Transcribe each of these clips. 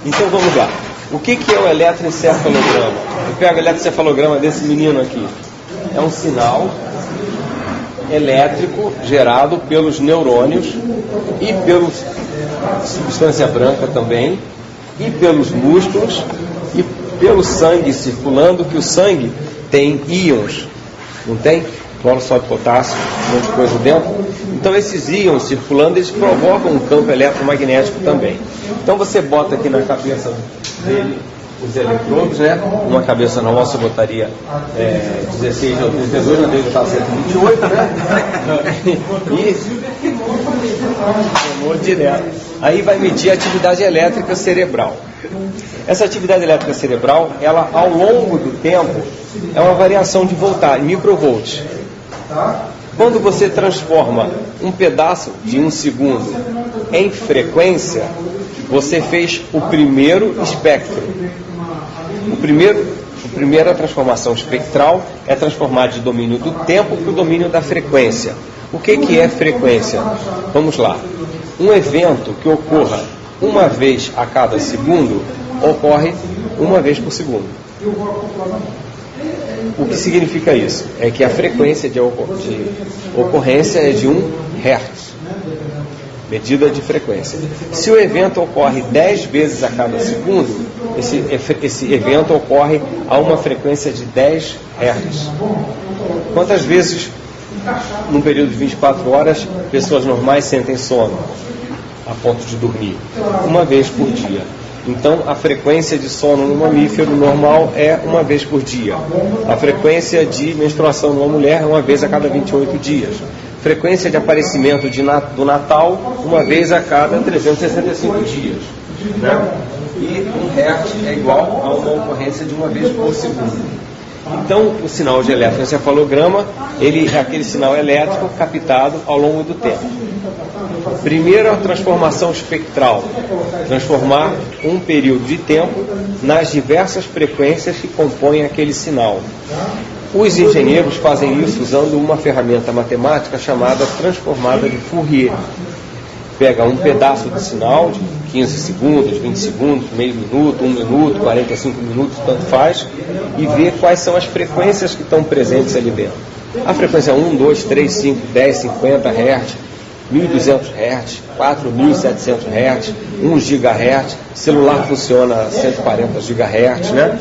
Então vamos lá. O que é o eletroencefalograma? Eu pego o eletroencefalograma desse menino aqui. É um sinal elétrico gerado pelos neurônios e pela substância branca também, e pelos músculos e pelo sangue circulando, que o sangue tem íons, não tem? Cloro, sódio, potássio, um monte de coisa dentro. Então esses íons circulando, eles provocam um campo eletromagnético também. Então você bota aqui na cabeça dele os eletrodos, né? Uma cabeça na nossa eu botaria 16 ou 32, na dele está 128, né? E queimou direto. Aí vai medir a atividade elétrica cerebral. Essa atividade elétrica cerebral, ela ao longo do tempo, é uma variação de voltagem, microvolts. Quando você transforma um pedaço de um segundo em frequência, você fez o primeiro espectro. A primeira transformação espectral é transformar de domínio do tempo para o domínio da frequência. O que é frequência? Vamos lá. Um evento que ocorra uma vez a cada segundo, ocorre uma vez por segundo. O que significa isso? É que a frequência de ocorrência é de 1 Hz, medida de frequência. Se o evento ocorre 10 vezes a cada segundo, esse evento ocorre a uma frequência de 10 Hz. Quantas vezes, num período de 24 horas, pessoas normais sentem sono a ponto de dormir? Uma vez por dia. Então, a frequência de sono no mamífero normal é uma vez por dia. A frequência de menstruação numa mulher é uma vez a cada 28 dias. Frequência de aparecimento do Natal, uma vez a cada 365 dias. Né? E 1 Hz é igual a uma ocorrência de uma vez por segundo. Então, o sinal de eletroencefalograma, ele é aquele sinal elétrico captado ao longo do tempo. Primeiro, a transformação espectral. Transformar um período de tempo nas diversas frequências que compõem aquele sinal. Os engenheiros fazem isso usando uma ferramenta matemática chamada transformada de Fourier. Pega um pedaço do sinal de 15 segundos, 20 segundos, meio minuto, 1 minuto, 45 minutos, tanto faz, e vê quais são as frequências que estão presentes ali dentro. A frequência 1, 2, 3, 5, 10, 50 Hz, 1.200 Hz, 4.700 Hz, 1 GHz, celular funciona a 140 GHz, né?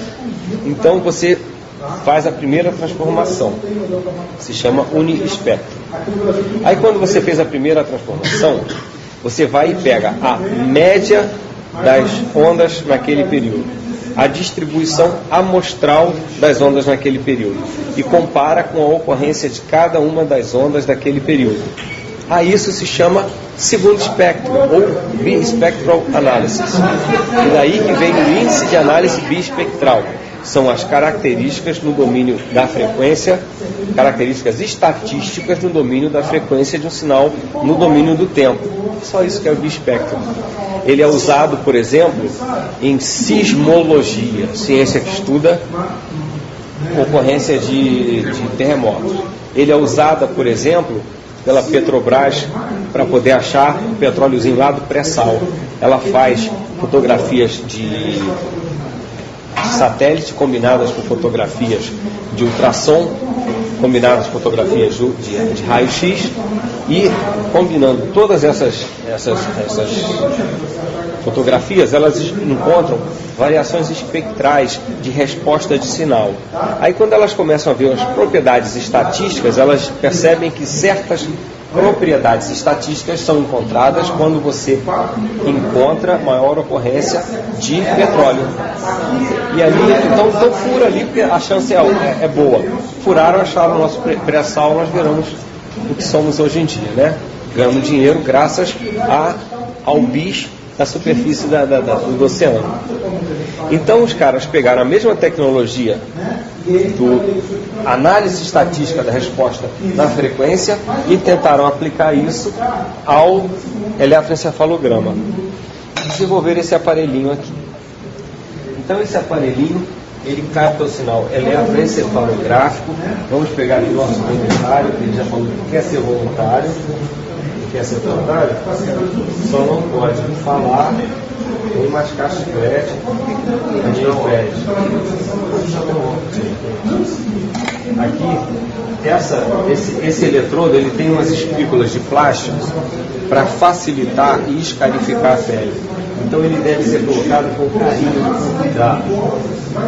Então você faz a primeira transformação, se chama uniespectro. Aí quando você fez a primeira transformação, você vai e pega a média das ondas naquele período, a distribuição amostral das ondas naquele período, e compara com a ocorrência de cada uma das ondas daquele período. A isso se chama segundo espectro, ou bispectral analysis. E daí que vem o índice de análise bispectral. São as características no domínio da frequência, características estatísticas no domínio da frequência de um sinal no domínio do tempo. Só isso que é o bispectro. Ele é usado, por exemplo, em sismologia, ciência que estuda ocorrência de terremotos. Ele é usado, por exemplo, pela Petrobras para poder achar o petróleozinho lá do pré-sal. Ela faz fotografias de satélite combinadas com fotografias de ultrassom, combinadas com fotografias de raio-x, e combinando todas essas fotografias, elas encontram variações espectrais de resposta de sinal. Aí quando elas começam a ver as propriedades estatísticas, elas percebem que certas propriedades estatísticas são encontradas quando você encontra maior ocorrência de petróleo. E ali, então fura ali, porque a chance é boa. Furaram, acharam o nosso pré-sal, nós viramos o que somos hoje em dia, né? Ganhamos dinheiro graças ao bicho da superfície do oceano. Então os caras pegaram a mesma tecnologia do análise estatística da resposta na frequência e tentaram aplicar isso ao eletroencefalograma. Desenvolveram esse aparelhinho aqui. Então esse aparelhinho, ele capta o sinal eletroencefalográfico. Vamos pegar aqui o nosso voluntário, que ele já falou que quer ser voluntário. Quer ser voluntário? Só não pode falar Tem mais caixa de crédito, aqui, esse eletrodo ele tem umas espículas de plástico para facilitar e escarificar a pele. Então ele deve ser colocado com carinho, cuidado.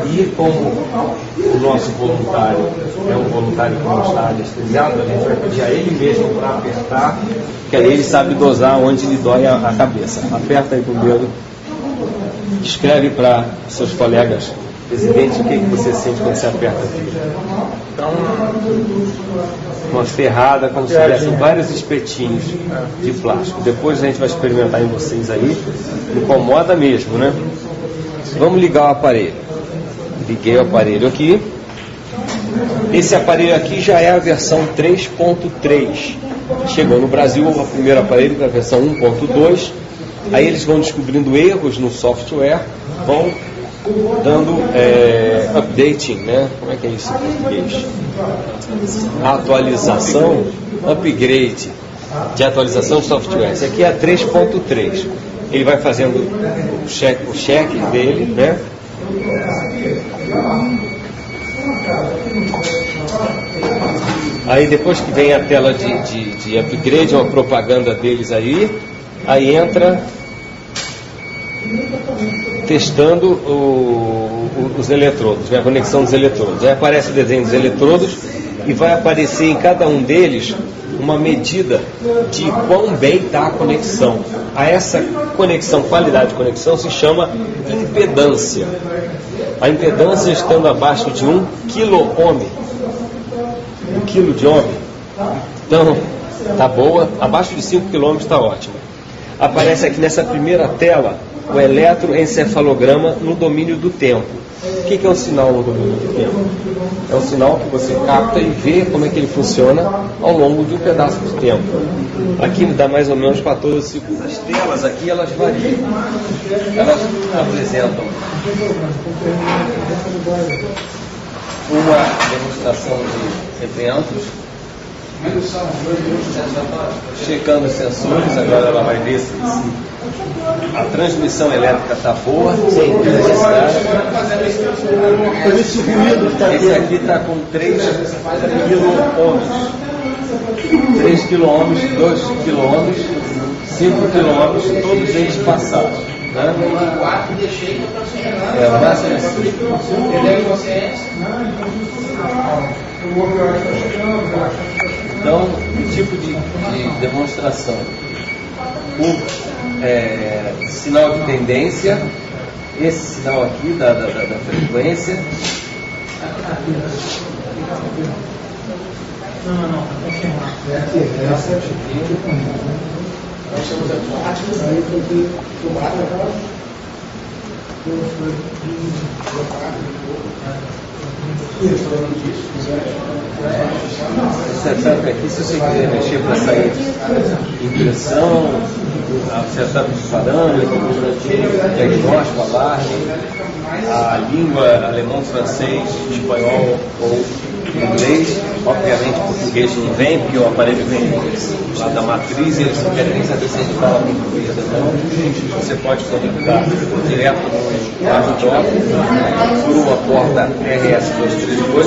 E como o nosso voluntário é um voluntário que não está anestesiado, a gente vai pedir a ele mesmo para apertar, que aí ele sabe dosar onde lhe dói a cabeça. Aperta aí com o dedo, escreve para seus colegas residentes o que você sente quando você aperta aqui. Então, uma ferrada, como se tivessem vários espetinhos de plástico. Depois a gente vai experimentar em vocês aí. Incomoda mesmo, né? Vamos ligar o aparelho. Liguei o aparelho aqui. Esse aparelho aqui já é a versão 3.3. Chegou no Brasil o primeiro aparelho com a versão 1.2. Aí eles vão descobrindo erros no software, vão dando updating, né? Como é que é isso em português? Atualização, upgrade de atualização de software. Esse aqui é a 3.3. Ele vai fazendo o check dele, né? Aí depois que vem a tela de upgrade, uma propaganda deles aí entra testando os eletrodos, né, a conexão dos eletrodos. Aí aparece o desenho dos eletrodos e vai aparecer em cada um deles uma medida de quão bem está a conexão. A essa conexão, qualidade de conexão, se chama impedância. A impedância estando abaixo de 1 quilo-ohm. 1 quilo de ohm. Então, tá boa. Abaixo de 5 km está ótimo. Aparece aqui nessa primeira tela o eletroencefalograma no domínio do tempo. O que é um sinal no domínio do tempo? É um sinal que você capta e vê como é que ele funciona ao longo de um pedaço de tempo. Aqui dá mais ou menos 14 segundos. As telas aqui, elas variam. Elas apresentam uma demonstração de eventos, checando os sensores. Agora ela vai ver se a transmissão elétrica está boa, sem necessidade. Esse aqui está com 3 quiloohms. 3 quiloohms, 2 quiloohms, 5 quiloohms, todos eles passados. Né? É, o máximo é assim. Então, que tipo de demonstração? O sinal de tendência, esse sinal aqui da frequência. Setup aqui, se você quiser mexer para sair impressão, setup de parâmetros, diagnóstico, alarme, a língua alemão, francês, espanhol ou inglês. Obviamente português não vem, porque o aparelho vem lá da matriz e eles não querem nem saber se a gente fala português ou não. Você pode conectar direto no laptop por uma porta RS232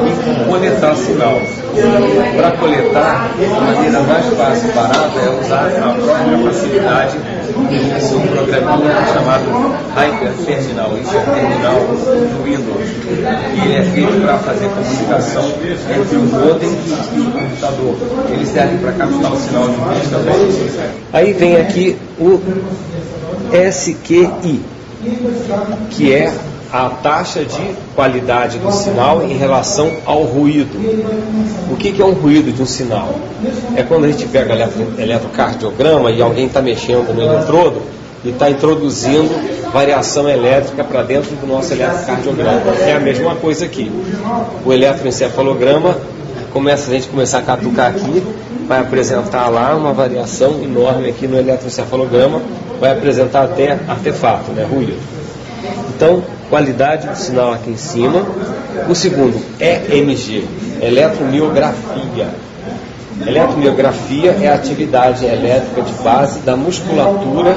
e coletar sinal. Para coletar, a maneira mais fácil e barata é usar a própria facilidade de um programinha chamado Hyper-Terminal. Isso é terminal do Windows. E ele é feito para fazer comunicação entre o modem e o computador. Ele serve para captar o sinal de luz também. Aí vem aqui o SQI, que é a taxa de qualidade do sinal em relação ao ruído. O que é um ruído de um sinal? É quando a gente pega eletrocardiograma e alguém está mexendo no eletrodo e está introduzindo variação elétrica para dentro do nosso eletrocardiograma. É a mesma coisa aqui. O eletroencefalograma, a gente começar a catucar aqui, vai apresentar lá uma variação enorme aqui no eletroencefalograma, vai apresentar até artefato, né, ruído. Então, qualidade do sinal aqui em cima. O segundo, EMG, eletromiografia. Eletromiografia é a atividade elétrica de base da musculatura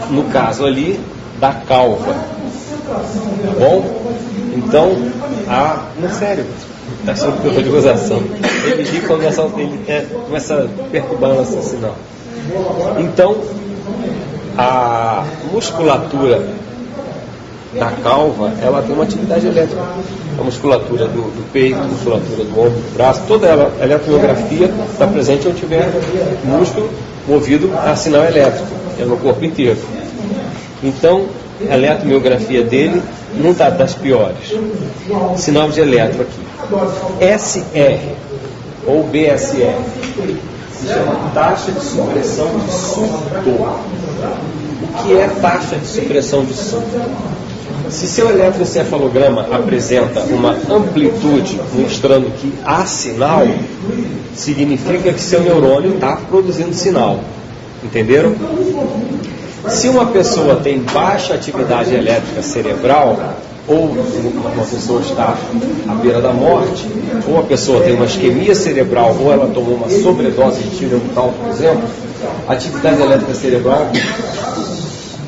no caso ali, da calva. Tá bom? Então, não, sério, está achando que eu estou de gozação. Ele começa a perturbar nosso sinal. Então, a musculatura da calva, ela tem uma atividade elétrica. A musculatura do peito, a musculatura do ombro, do braço, toda ela, a eletromiografia está presente onde tiver músculo movido a sinal elétrico, é no corpo inteiro. Então, a eletromiografia dele não está das piores. Sinal de eletro aqui. SR ou BSR se chama taxa de supressão de surto. O que é taxa de supressão de surto? Se seu eletroencefalograma apresenta uma amplitude mostrando que há sinal, significa que seu neurônio está produzindo sinal. Entenderam? Se uma pessoa tem baixa atividade elétrica cerebral, ou uma pessoa está à beira da morte, ou a pessoa tem uma isquemia cerebral, ou ela tomou uma sobredose de tiorebutal, por exemplo, a atividade elétrica cerebral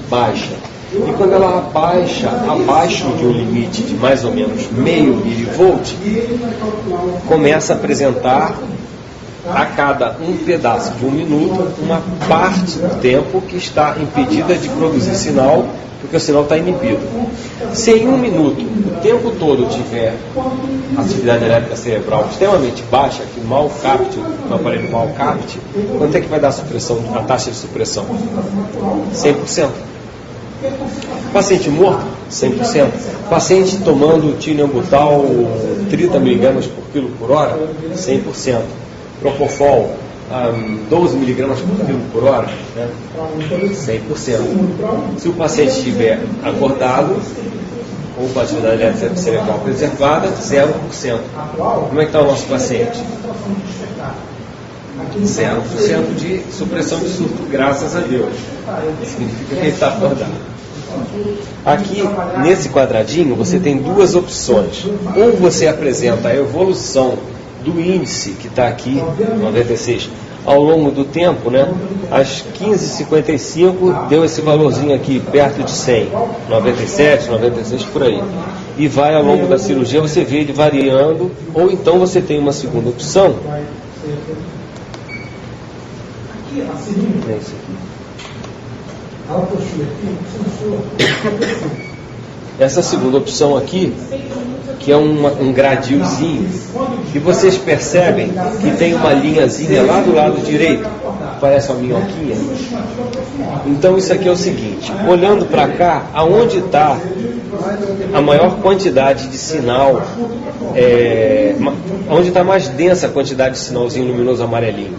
baixa. E quando ela abaixa abaixo de um limite de mais ou menos meio milivolt, começa a apresentar a cada um pedaço de um minuto uma parte do tempo que está impedida de produzir sinal, porque o sinal está inibido. Se em um minuto o tempo todo tiver atividade elétrica cerebral extremamente baixa, que mal capte, o aparelho mal capte, quanto é que vai dar a taxa de supressão? 100%. Paciente morto, 100%. Paciente tomando tiorebutal 30 mg por quilo por hora, 100%. Propofol, 12 mg por quilo por hora, né? 100%. Se o paciente estiver acordado, ou com a atividade elétrica cerebral preservada, 0%. Como é que está o nosso paciente? 0% de supressão de surto, graças a Deus. Significa que ele está acordado. Aqui, nesse quadradinho, você tem duas opções. Ou você apresenta a evolução do índice, que está aqui, 96, ao longo do tempo, né? Às 15h55 deu esse valorzinho aqui, perto de 100, 97, 96, por aí. E vai ao longo da cirurgia, você vê ele variando, ou então você tem uma segunda opção. É isso aqui. Essa segunda opção aqui, que é um gradiozinho, e vocês percebem que tem uma linhazinha lá do lado direito, parece uma minhoquinha. Então isso aqui é o seguinte, olhando para cá, aonde está a maior quantidade de sinal, onde está mais densa a quantidade de sinalzinho luminoso amarelinho?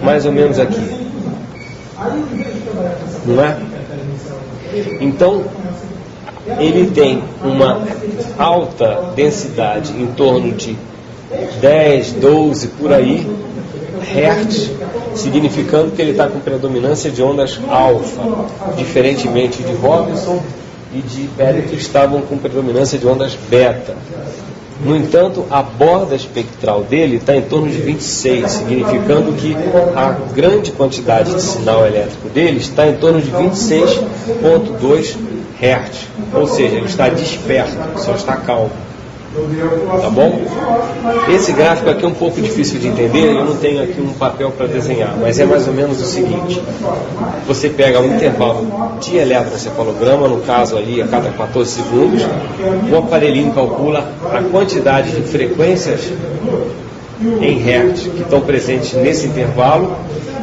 Mais ou menos aqui, não é? Então ele tem uma alta densidade em torno de 10, 12 por aí Hertz, significando que ele está com predominância de ondas alfa, diferentemente de Robinson e de Pérez, que estavam com predominância de ondas beta. No entanto, a borda espectral dele está em torno de 26, significando que a grande quantidade de sinal elétrico dele está em torno de 26,2 Hz. Ou seja, ele está desperto, só está calmo. Tá bom? Esse gráfico aqui é um pouco difícil de entender, eu não tenho aqui um papel para desenhar, mas é mais ou menos o seguinte: você pega um intervalo de eletroencefalograma, no caso ali a cada 14 segundos, o aparelhinho calcula a quantidade de frequências em Hertz que estão presentes nesse intervalo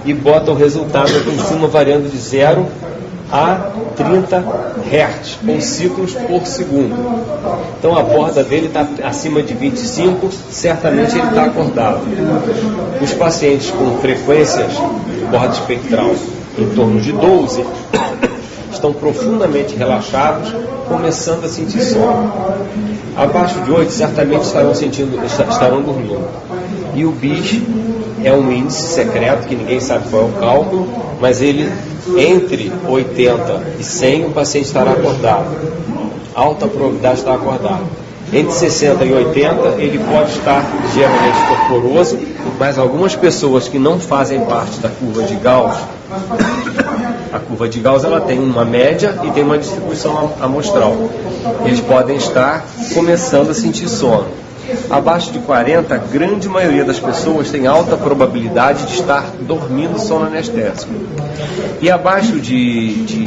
e bota o resultado aqui em cima variando de 0 a 30 Hz, ou ciclos por segundo. Então a borda dele está acima de 25, certamente ele está acordado. Os pacientes com frequências de borda espectral em torno de 12 estão profundamente relaxados, começando a sentir sono. Abaixo de 8 certamente estarão dormindo. E o BIS é um índice secreto que ninguém sabe qual é o cálculo, mas ele, entre 80 e 100, o paciente estará acordado. Alta probabilidade de estar acordado. Entre 60 e 80 ele pode estar ligeiramente torporoso, mas algumas pessoas que não fazem parte da curva de Gauss, a curva de Gauss ela tem uma média e tem uma distribuição amostral. Eles podem estar começando a sentir sono. Abaixo de 40, a grande maioria das pessoas tem alta probabilidade de estar dormindo sono anestésico. E abaixo de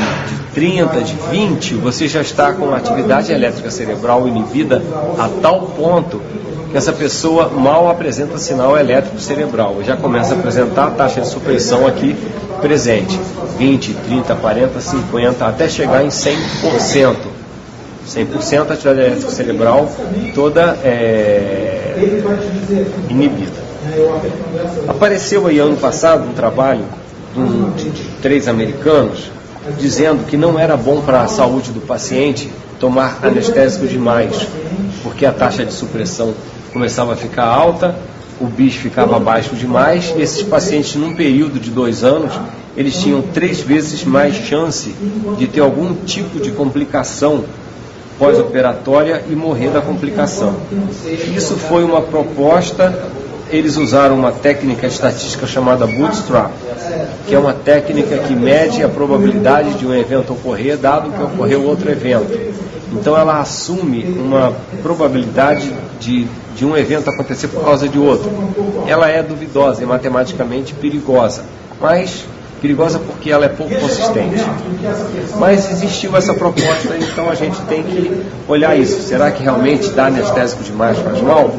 30, de 20, você já está com a atividade elétrica cerebral inibida a tal ponto que essa pessoa mal apresenta sinal elétrico cerebral. Já começa a apresentar a taxa de supressão aqui presente. 20, 30, 40, 50, até chegar em 100%. 100% a atividade elétrica cerebral toda inibida. Apareceu aí ano passado um trabalho de 3 americanos dizendo que não era bom para a saúde do paciente tomar anestésico demais, porque a taxa de supressão começava a ficar alta, o bicho ficava baixo demais, e esses pacientes num período de 2 anos eles tinham 3 vezes mais chance de ter algum tipo de complicação pós-operatória e morrer da complicação. Isso foi uma proposta, eles usaram uma técnica estatística chamada Bootstrap, que é uma técnica que mede a probabilidade de um evento ocorrer, dado que ocorreu outro evento. Então ela assume uma probabilidade de um evento acontecer por causa de outro. Ela é duvidosa e matematicamente perigosa, mas perigosa porque ela é pouco consistente. Mas existiu essa proposta, então a gente tem que olhar isso. Será que realmente dar anestésico demais faz mal?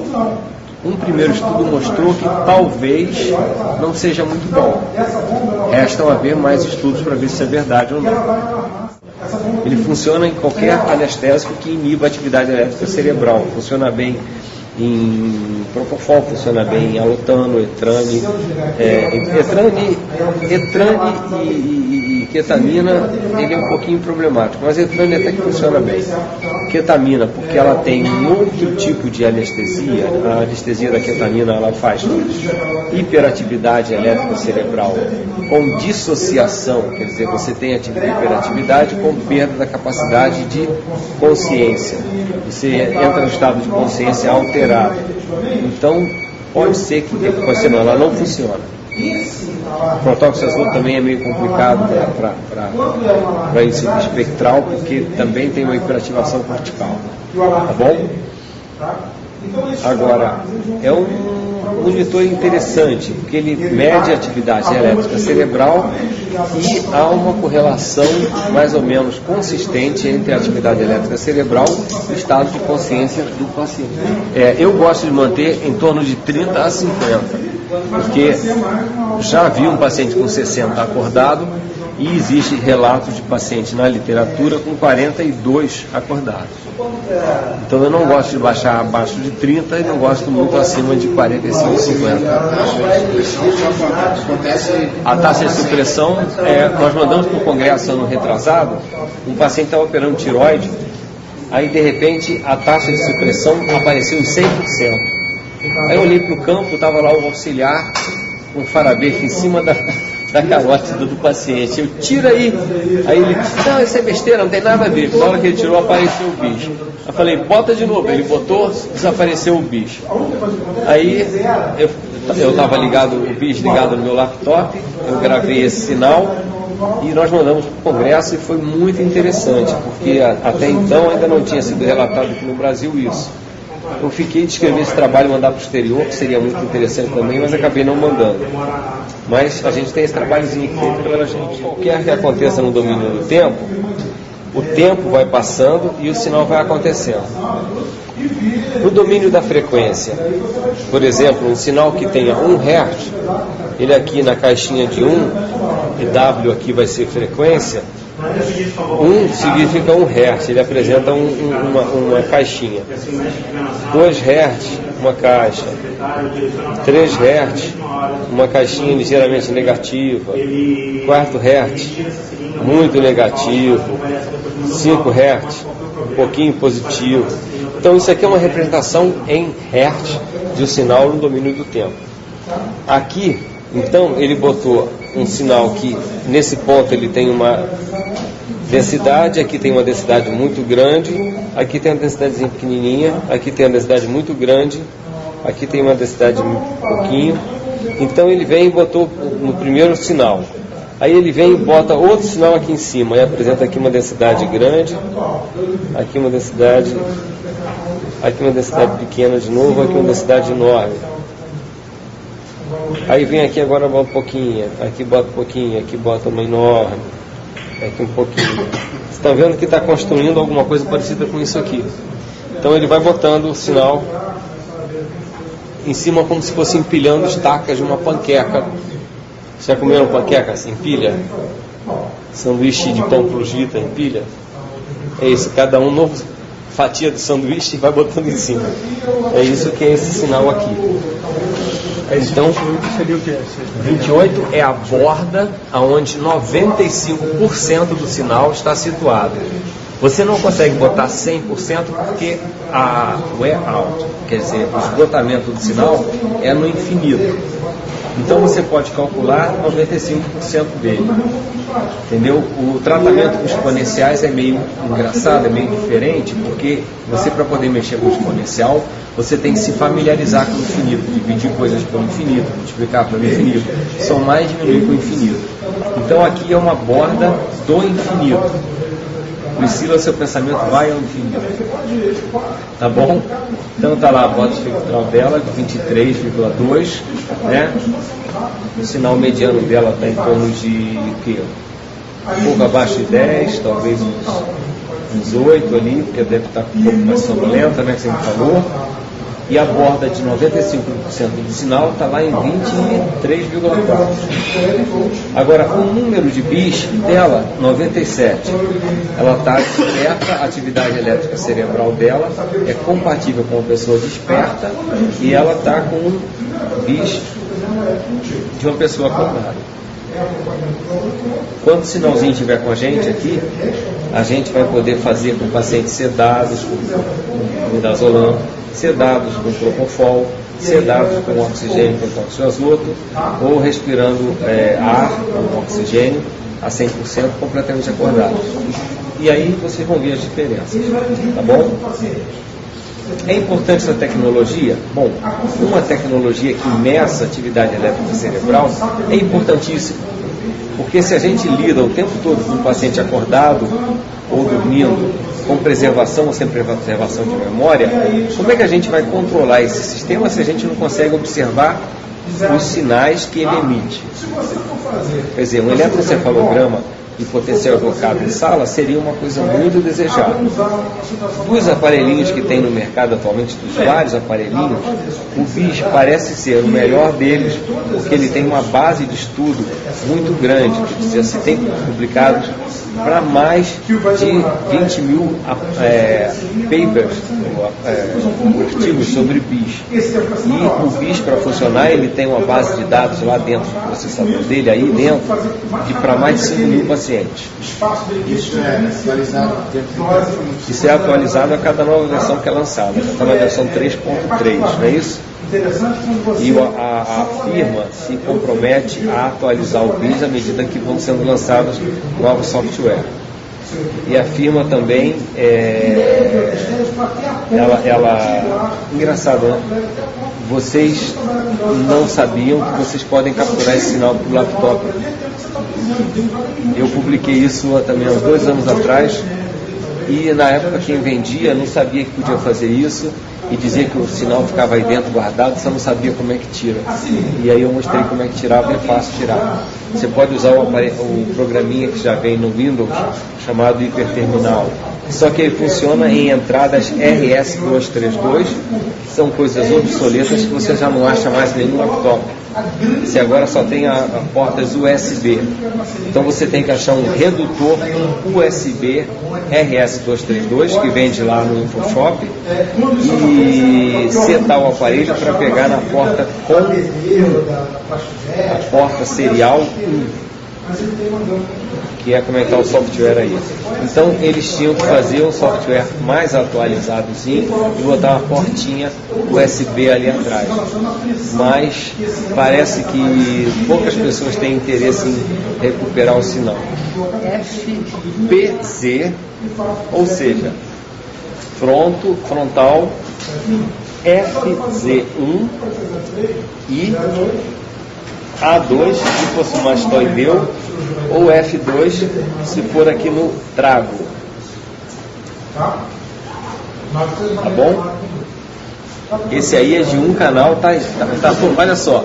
Um primeiro estudo mostrou que talvez não seja muito bom. Restam haver mais estudos para ver se é verdade ou não. Ele funciona em qualquer anestésico que iniba a atividade elétrica cerebral. Funciona bem em Propofol, funciona bem em Alotano, Etrane, Etrane e ketamina, ele é um pouquinho problemático, mas Etrane até que funciona bem. Ketamina, porque ela tem um outro tipo de anestesia, a anestesia da ketamina ela faz hiperatividade elétrica cerebral com dissociação, quer dizer, você tem hiperatividade com perda da capacidade de consciência. Você entra no estado de consciência alterado. Então, pode ser que depois de semana ela não funciona. O protóxido também é meio complicado para esse espectral, porque também tem uma hiperativação cortical. Tá bom? Agora, é um monitor interessante, porque ele mede a atividade elétrica cerebral e há uma correlação mais ou menos consistente entre a atividade elétrica cerebral e o estado de consciência do paciente. Eu gosto de manter em torno de 30 a 50, porque já vi um paciente com 60 acordado e existe relatos de pacientes na literatura com 42 acordados. Então eu não gosto de baixar abaixo de 30 e não gosto muito acima de 45, 50. A taxa de supressão, nós mandamos para o congresso ano retrasado, um paciente estava operando tireoide, aí de repente a taxa de supressão apareceu em 100%. Aí eu olhei para o campo, estava lá o auxiliar com farabeque em cima da carótida do paciente. Eu tiro aí ele disse, não, isso é besteira, não tem nada a ver. Na hora que ele tirou, apareceu o bicho. Eu falei, bota de novo. Ele botou, desapareceu o bicho. Aí eu estava ligado, o bicho ligado no meu laptop, eu gravei esse sinal e nós mandamos para o congresso e foi muito interessante, porque até então ainda não tinha sido relatado aqui no Brasil isso. Eu fiquei de escrever esse trabalho e mandar para o exterior, que seria muito interessante também, mas acabei não mandando. Mas a gente tem esse trabalhozinho aqui feito pela gente. Qualquer que aconteça no domínio do tempo, o tempo vai passando e o sinal vai acontecendo. No domínio da frequência, por exemplo, um sinal que tenha 1 Hz, ele aqui na caixinha de 1, e W aqui vai ser frequência, 1 significa 1 Hz, ele apresenta uma caixinha. 2 Hz, uma caixa. 3 Hz, uma caixinha ligeiramente negativa. 4 Hz, muito negativo. 5 Hz, um pouquinho positivo. Então isso aqui é uma representação em Hertz de um sinal no domínio do tempo. Aqui, então, ele botou um sinal que nesse ponto ele tem uma densidade, aqui tem uma densidade muito grande, aqui tem uma densidadezinha pequenininha, aqui tem uma densidade muito grande, aqui tem uma densidade um pouquinho. Então ele vem e botou no primeiro sinal. Aí ele vem e bota outro sinal aqui em cima e apresenta aqui uma densidade grande, aqui uma densidade pequena de novo, aqui uma densidade enorme. Aí vem aqui agora, bota um pouquinho, aqui bota um pouquinho, aqui bota uma enorme, aqui um pouquinho. Você está vendo que está construindo alguma coisa parecida com isso aqui. Então ele vai botando o sinal em cima como se fosse empilhando estacas de uma panqueca. Já comeram panqueca assim, empilha? Sanduíche de pão crugita, empilha? É isso, cada um novo fatia do sanduíche e vai botando em cima. É isso que é esse sinal aqui. Então, 28 é a borda onde 95% do sinal está situado. Você não consegue botar 100% porque o wear out, quer dizer, o esgotamento do sinal é no infinito. Então você pode calcular 95% dele. Entendeu? O tratamento com exponenciais é meio engraçado, é meio diferente, porque você, para poder mexer com o exponencial, você tem que se familiarizar com o infinito, dividir coisas pelo infinito, multiplicar pelo infinito, somar e diminuir com o infinito. Então aqui é uma borda do infinito. Priscila, seu pensamento vai ao infinito. Tá bom? Então tá lá a borda espectral dela, 23,2, né? O sinal mediano dela está em torno de o quê? Um pouco abaixo de 10, talvez uns 8 ali, porque deve estar um pouco mais sonolenta, né, que você me falou. E a borda de 95% do sinal está lá em 23,4. Agora, o número de bis dela, 97. Ela está desperta, a atividade elétrica cerebral dela é compatível com uma pessoa desperta e ela está com um bis de uma pessoa acordada. Quando o sinalzinho estiver com a gente aqui, a gente vai poder fazer com pacientes sedados com midazolam, sedados com propofol, sedados com oxigênio com tóxico de azoto, ou respirando ar com oxigênio a 100% completamente acordados. E aí vocês vão ver as diferenças, tá bom? É importante essa tecnologia? Bom, uma tecnologia que meça a atividade elétrica cerebral é importantíssima, porque se a gente lida o tempo todo com um paciente acordado ou dormindo, com preservação ou sem preservação de memória, como é que a gente vai controlar esse sistema se a gente não consegue observar os sinais que ele emite? Quer dizer, um eletrocefalograma de potencial evocado em sala seria uma coisa muito desejada. Dos aparelhinhos que tem no mercado atualmente, dos vários aparelhinhos, o BIS parece ser o melhor deles, porque ele tem uma base de estudo muito grande, que dizer, se tem publicados para mais de 20 mil papers, artigos sobre BIS. E o BIS, para funcionar, ele tem uma base de dados lá dentro do processador dele, aí dentro, de para mais de 5 mil pacientes. Isso é atualizado a cada nova versão que é lançada. Já está na versão 3.3, não é isso? E a firma se compromete a atualizar o BIS à medida que vão sendo lançados novos software. E a firma também, engraçado, né? Vocês não sabiam que vocês podem capturar esse sinal para o laptop. Eu publiquei isso também há uns 2 anos atrás, e na época quem vendia não sabia que podia fazer isso, e dizia que o sinal ficava aí dentro guardado, só não sabia como é que tira. E aí eu mostrei como é que tirava, é fácil tirar. Você pode usar o programinha que já vem no Windows, chamado Hiperterminal. Só que ele funciona em entradas RS-232, que são coisas obsoletas que você já não acha mais nenhum laptop. Você agora só tem a portas USB. Então você tem que achar um redutor USB RS-232, que vende lá no InfoShop, e setar o aparelho para pegar na porta com a porta serial 1. que é como é que está o software aí. Então eles tinham que fazer um software mais atualizadozinho e botar uma portinha USB ali atrás. Mas parece que poucas pessoas têm interesse em recuperar o sinal. FPZ, ou seja, frontal, FZ1 e A2 se fosse mastoideu, ou F2 se for aqui no trago. Tá bom? Esse aí é de um canal, olha só.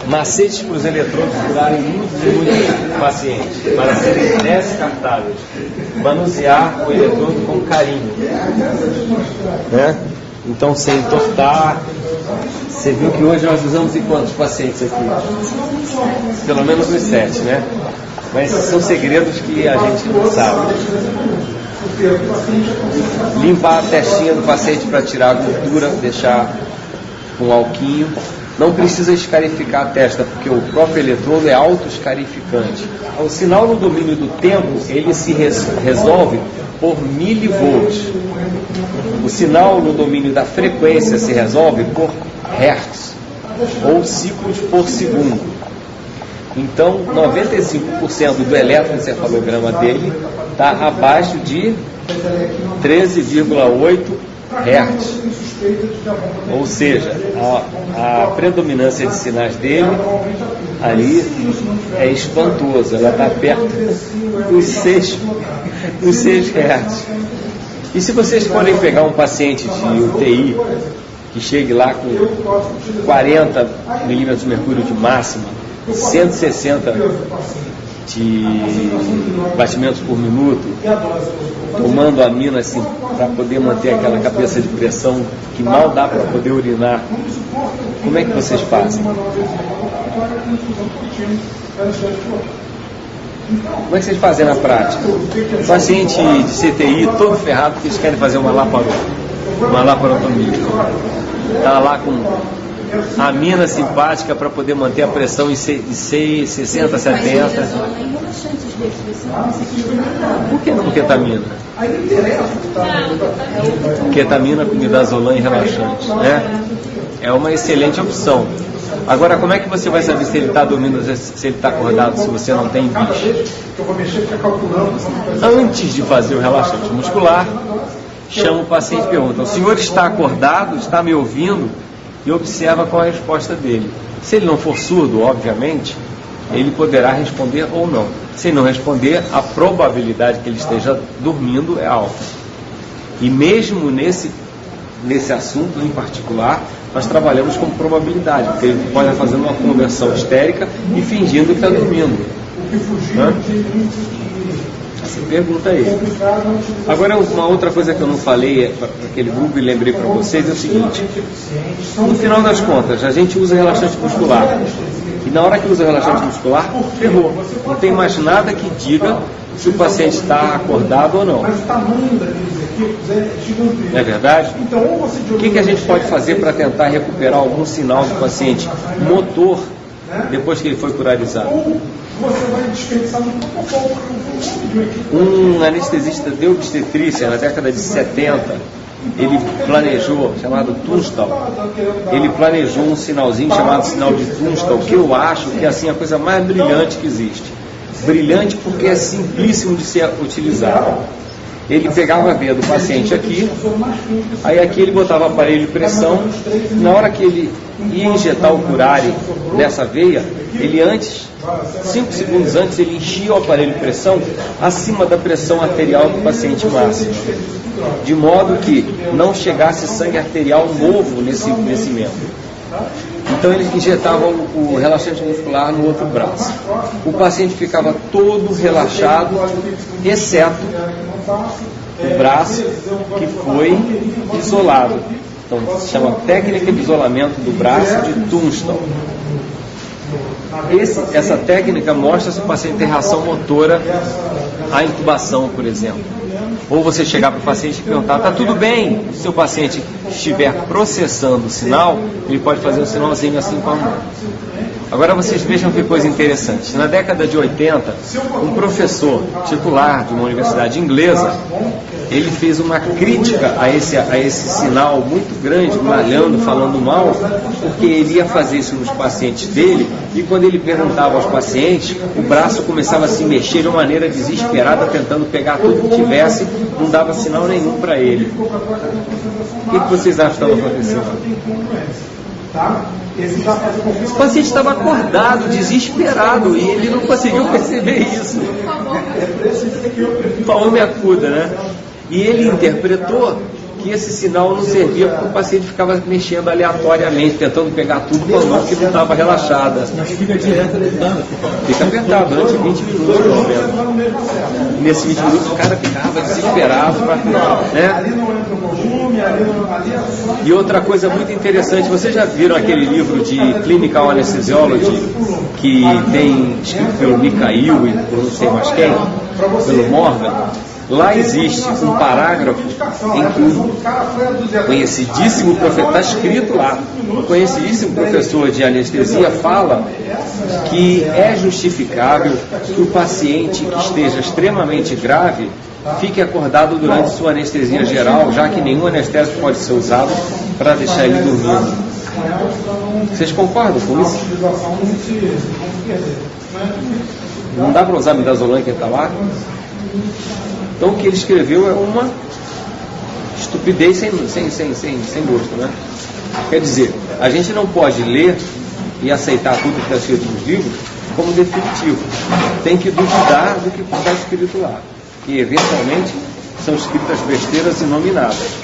Macetes para os eletrodos durarem muito paciente, para serem descartáveis. Manusear o eletrodo com carinho, né? Então, sem entortar. Você viu que hoje nós usamos em quantos pacientes aqui? Pelo menos uns 7, né? Mas são segredos que a gente não sabe. Limpar a testinha do paciente para tirar a gordura, deixar com alquinho. Não precisa escarificar a testa, porque o próprio eletrodo é autoescarificante. O sinal no domínio do tempo, ele se resolve por milivolts. O sinal no domínio da frequência se resolve por hertz, ou ciclos por segundo. Então, 95% do eletroencefalograma dele está abaixo de 13,8 Hz. Ou seja, a predominância de sinais dele ali é espantosa. Ela está perto dos 6 Hz. E se vocês forem pegar um paciente de UTI que chegue lá com 40 milímetros de mercúrio de máxima, 160 de batimentos por minuto, tomando amina assim, para poder manter aquela cabeça de pressão que mal dá para poder urinar, como é que vocês fazem? Como é que vocês fazem na prática? Paciente de CTI todo ferrado porque eles querem fazer uma laparotomia. Está lá com amina simpática para poder manter a pressão em 60, 70. Por que não ketamina? Ketamina com midazolam e relaxante, né? É uma excelente opção. Agora, como é que você vai saber se ele está dormindo, se ele está acordado, se você não tem bicho? Antes de fazer o relaxante muscular, chama o paciente e pergunta: o senhor está acordado? Está me ouvindo? E observa qual é a resposta dele. Se ele não for surdo, obviamente, ele poderá responder ou não. Se ele não responder, a probabilidade que ele esteja dormindo é alta. E mesmo nesse assunto em particular, nós trabalhamos com probabilidade, porque ele pode estar fazendo uma conversão histérica e fingindo que está dormindo. Essa pergunta aí. Agora, uma outra coisa que eu não falei para aquele grupo e lembrei para vocês é o seguinte: no final das contas, a gente usa relaxante muscular. E na hora que usa relaxante muscular, ferrou. Não tem mais nada que diga se o paciente está acordado ou não. Não é verdade? O que a gente pode fazer para tentar recuperar algum sinal do paciente motor depois que ele foi curarizado? Um anestesista de obstetrícia na década de 70, ele planejou, chamado Tunstall, ele planejou um sinalzinho chamado sinal de Tunstall, que eu acho que é assim a coisa mais brilhante que existe. Brilhante porque é simplíssimo de ser utilizado. Ele pegava a veia do paciente aqui, aí aqui ele botava o aparelho de pressão. Na hora que ele ia injetar o curare nessa veia, ele 5 segundos antes, ele enchia o aparelho de pressão acima da pressão arterial do paciente máximo, de modo que não chegasse sangue arterial novo nesse membro. Então ele injetava o relaxante muscular no outro braço. O paciente ficava todo relaxado, exceto o braço que foi isolado. Então se chama técnica de isolamento do braço de Tunstall. Essa técnica mostra se o paciente tem reação motora à intubação, por exemplo. Ou você chegar para o paciente e perguntar: está tudo bem? Se o paciente estiver processando o sinal, ele pode fazer um sinalzinho assim com a mão. Agora vocês vejam que coisa interessante. Na década de 80, um professor titular de uma universidade inglesa, ele fez uma crítica a esse sinal muito grande, malhando, falando mal, porque ele ia fazer isso nos pacientes dele, e quando ele perguntava aos pacientes, o braço começava a se mexer de uma maneira desesperada, tentando pegar tudo que tivesse, não dava sinal nenhum para ele. O que vocês acham que estava acontecendo? O paciente estava acordado, desesperado, e ele não conseguiu perceber isso. Paulo me acuda, né? E ele interpretou que esse sinal não servia porque o paciente ficava mexendo aleatoriamente, tentando pegar tudo com a mão que não estava relaxada. Fica direto deitando. Fica apertado durante 20 minutos, pelo menos. E nesses 20 minutos o cara ficava desesperado, né? E outra coisa muito interessante, vocês já viram aquele livro de Clinical Anesthesiology que tem escrito pelo Mikhail e por não sei mais quem, pelo Morgan? Lá existe um parágrafo em que o conhecidíssimo professor, está escrito lá, o conhecidíssimo professor de anestesia fala que é justificável que o paciente que esteja extremamente grave fique acordado durante sua anestesia geral, já que nenhum anestésico pode ser usado para deixar ele dormindo. Vocês concordam com isso? Não dá para usar midazolam que está lá? Então o que ele escreveu é uma estupidez sem gosto, né? Quer dizer, a gente não pode ler e aceitar tudo que está escrito nos livros como definitivo. Tem que duvidar do que está escrito lá. E eventualmente são escritas besteiras inominadas.